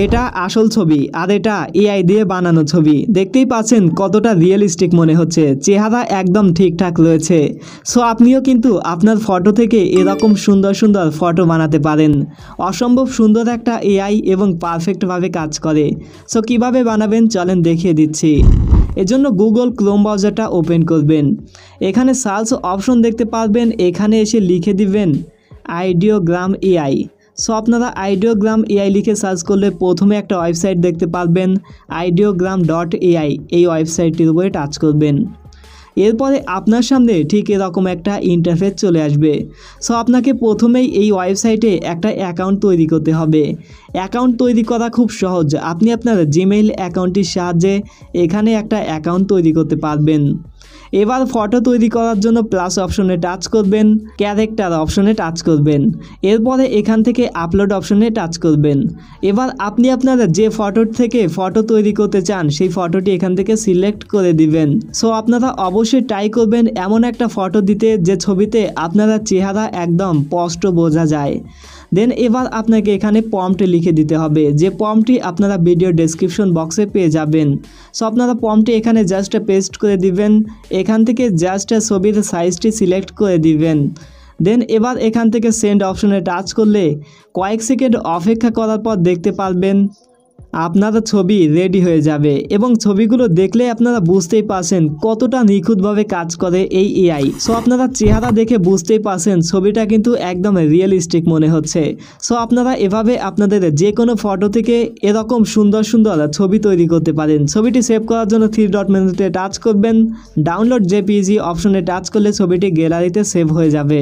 এটা আসল ছবি আর এটা এআই দিয়ে বানানো ছবি। দেখতেই পাচ্ছেন কতটা রিয়েলিস্টিক মনে হচ্ছে, চেহারা একদম ঠিকঠাক রয়েছে। সো আপনিও কিন্তু আপনার ফটো থেকে এরকম সুন্দর সুন্দর ফটো বানাতে পারেন। অসম্ভব সুন্দর একটা এআই এবং পারফেক্টভাবে কাজ করে। সো কিভাবে বানাবেন চলেন দেখিয়ে দিচ্ছি। এজন্য গুগল ক্রোম ব্রাউজারটা ওপেন করবেন, এখানে সার্চ অপশন দেখতে পারবেন, এখানে এসে লিখে দিবেন আইডিওগ্রাম এআই। সো আপনারা আইডিওগ্রাম এআই লিখে সার্চ করলে প্রথমে একটা ওয়েবসাইট দেখতে পারবেন ideogram.ai। এই ওয়েবসাইটটির উপরে টাচ করবেন, এরপরে আপনার সামনে ঠিক এরকম একটা ইন্টারফেস চলে আসবে। সো আপনাকে প্রথমেই এই ওয়েবসাইটে একটা অ্যাকাউন্ট তৈরি করতে হবে। অ্যাকাউন্ট তৈরি করা খুব সহজ, আপনি আপনার জিমেইল অ্যাকাউন্টটির সাহায্যে এখানে একটা অ্যাকাউন্ট তৈরি করতে পারবেন। এবার ফটো তৈরি করার জন্য প্লাস অপশনে টাচ করবেন, ক্যারেক্টার অপশনে টাচ করবেন, এরপরে এখান থেকে আপলোড অপশনে টাচ করবেন। এবার আপনি আপনারা যে ফটোর থেকে ফটো তৈরি করতে চান সেই ফটোটি এখান থেকে সিলেক্ট করে দিবেন। সো আপনারা অবশ্যই ট্রাই করবেন এমন একটা ফটো দিতে যে ছবিতে আপনারা চেহারা একদম স্পষ্ট বোঝা যায়। দেন এবার আপনাকে এখানে প্রম্পট লিখে দিতে হবে, যে প্রম্পটটি আপনারা ভিডিও ডেসক্রিপশন বক্সে পেয়ে যাবেন। সো আপনারা প্রম্পটটি এখানে জাস্ট পেস্ট করে দিবেন, এখান থেকে জাস্ট ছবির সাইজটি সিলেক্ট করে দিবেন। দেন এবার এখান থেকে সেন্ড অপশনে টাচ করলে কয়েক সেকেন্ড অপেক্ষা করার পর দেখতে পারবেন আপনাদের ছবি রেডি হয়ে যাবে। এবং ছবিগুলো দেখলে আপনারা বুঝতেই পারছেন কতটা নিখুঁতভাবে কাজ করে এই এআই। সো আপনারা চেহারা দেখে বুঝতেই পারছেন ছবিটা কিন্তু একদম রিয়েলিস্টিক মনে হচ্ছে। সো আপনারা এভাবে আপনাদের যে কোনো ফটো থেকে এরকম সুন্দর সুন্দর ছবি তৈরি করতে পারেন। ছবিটি সেভ করার জন্য 3 ডট মেনুতে টাচ করবেন, ডাউনলোড জেপিজি অপশনে টাচ করলে ছবিটি গ্যালারিতে সেভ হয়ে যাবে।